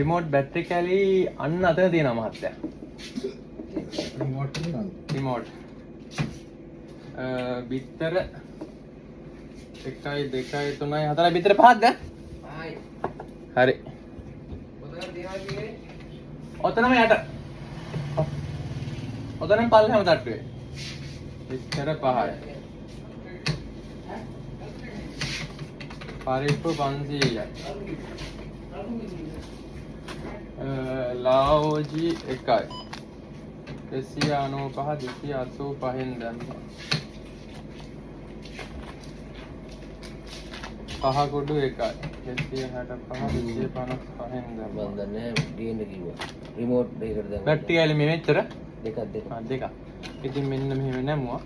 Remote battery කැලි අන්න අතන තියෙනවා මහත්තයා. රිමෝට් බිත්තර 1 2 3 4 බිත්තර 5ක්ද? 5යි. හරි. ඔතනම යට. ඔතනම පල්ලෙහාම තට්ටුවේ. බිත්තර 5යි. පරිප්පු 500යි. ලාෝජි 1යි. 295 285න් දැම්මා. පහකුඩු 1යි. 265 255න් දැම්මා. මම දන්නේ ඩීඑන් කිව්වා. රිමෝට් එකකට දැම්මා. බැටරි කැලි මෙච්චර දෙකක්. දෙකක්. ඉතින් මෙන්න මෙහෙම නැමුවා.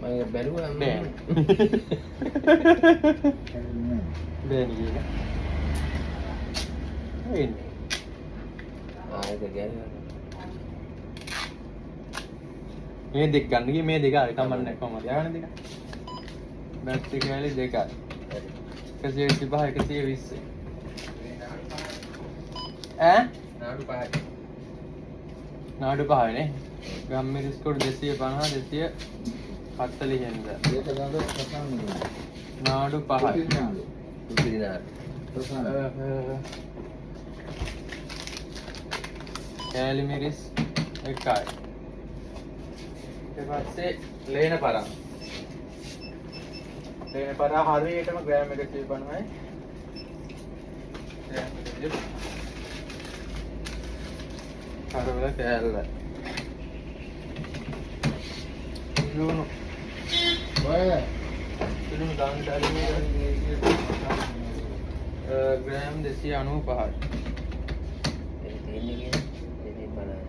මම ඒක බැලුවා නම් බෑ. බෑ නේද? එන්නේ. ඒක ගෑනේ. මේ දෙක ගන්න ගියේ මේ දෙක හරි කමන්නේ කොහමද? යවන දෙක. බැටරි කැලි දෙකයි. 125 120. ඈ? නාඩු 5යි. නාඩු 5යි නේ. ගම්මිරිස් කොට 250 240 හෙන්ද. ඒක ගාන ප්‍රසන්න. නාඩු 5යි. උපිරිනාර. ප්‍රසන්න. කැලි මිරිස් 1යි. ඊට පස්සේ ලේන පරා. ලේන පරා හරියටම ග්‍රෑම් 150යි. කරවල කෑල්ල. ලුණු. ඔය ලුණු දාන්න ඩාලිනේ ග්‍රෑම් 295යි. ඒක තියෙන්නේ කියන්නේ බලන්න.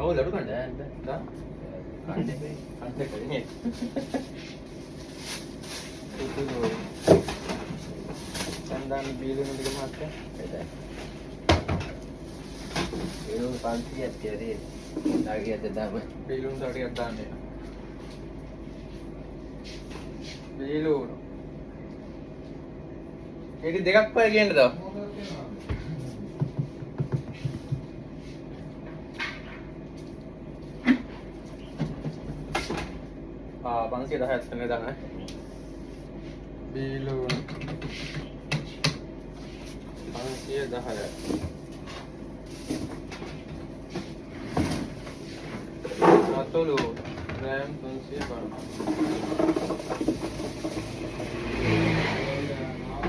ඔව් ලඩු කන්න දා. කන්නේ කන්නේ. සඳහන් බීලුණු ටික මහත්තයා. ඒක 500ක් තියදී. ඩාගියට දාම. බීලුණු තව ටිකක් දාන්න. බීලුණු. ඒක දෙකක් වගේ ගේන්න දාව. ආ 510ක් තමයි දාන්න. බීලුණු 510යි. අතලු ග්‍රෑම් 350.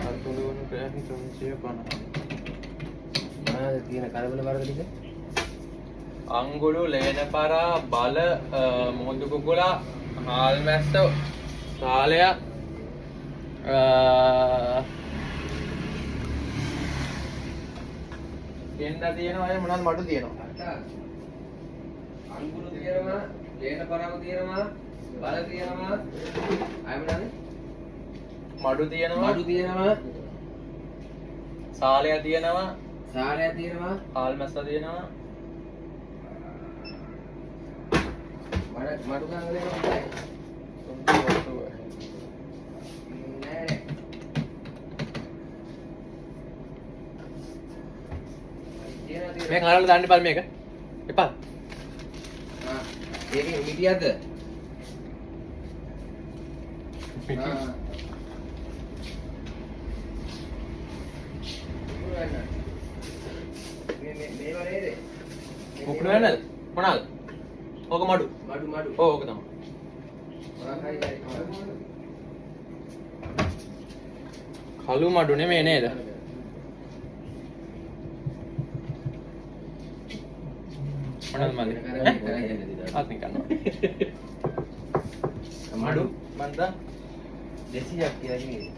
අතලු ග්‍රෑම් 350. මොනවද තියෙන කරවල වර්ග ටික? අංගුළු ලේනපරා බල මොහොදු කුකුලා හාල් මැස්ස සාලය ගෙන්ද තියෙනවා අය මොනවද මඩු තියෙනවා අංගුරු තියෙනවා, ලේනපරාව තියෙනවා, බල තියෙනවා. ආයෙ මොනවද? මඩු තියෙනවා මඩු තියෙනවා, සාලය තියෙනවා සාරය තියෙනවා, හාල් මැස්ස තියෙනවා මඩු ගන්න දෙනවා නැහැ. මේ කරවල දාන්න එපා මේක එපා ඒකේ මිටියක්ද? මේවා නේද? මුකුණු වෙන්නද මොනවාද ඕක මඩු මඩු ඔව් ඕක තමයි කළු මඩු නෙමෙයි නේද මොනවද මල්ලි ආත්මික කරනවා මඩු මන්ද 200ක් කියලා කිව්වේ.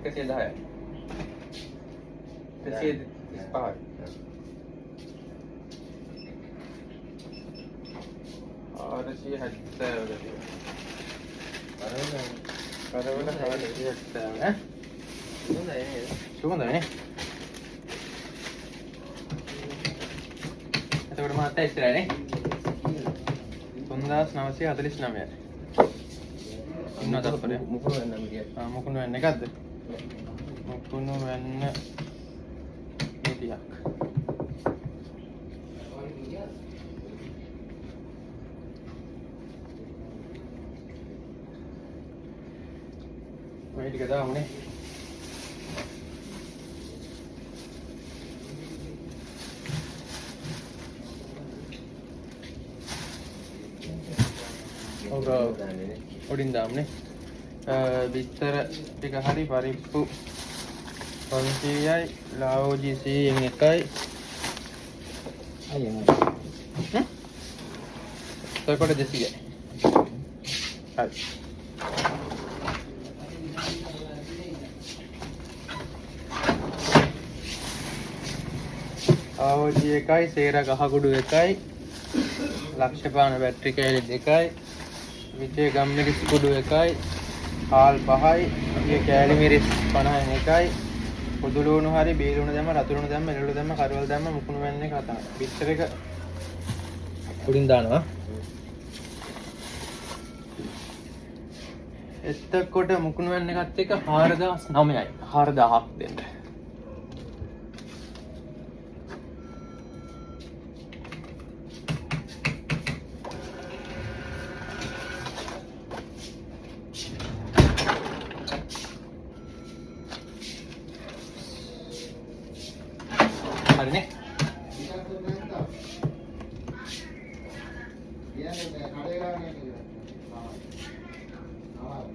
110යි 135යි ආරසිය 70 කරවල 70 ඈ සුගඳයි එතකොට මාත් ඉස්සරහනේ 3949යි ඉන්නවද අපරේ මුකුණු වෙන්න මිටියක්. මුකුණු වෙන්න එකක්ද මුකුණු වෙන්න මේ ටික දාමුනේ. ඔව් උඩින් දාමුනේ. බිත්තර ටික හරි පරිප්පු 500යි ලාවෝජි 100න් එකයි. අයියෝ. එතකොට 200යි. හරි. ආවෝජි එකයි, සේර ගහකුඩු එකයි, ලක්ෂපාන බැටරි කෑලි 2යි, විජේ ගම්මිරිස් කුඩු එකයි, හාල් 5යි, ඊයේ කෑලි මිරිස් 50න් එකයි, පොදු ලුණු හරි බී ලුණු දැම්ම, රතු ලුණු දැම්ම, එළවලු දැම්ම, කරවල දැම්ම, මුකුණු වෙන්නේ කතා. බිත්තර එක උඩින් දානවා. එතකොට මුකුණු වෙන්න එකත් එක 4009යි. 4000ක් දෙන්න. හරිනේ.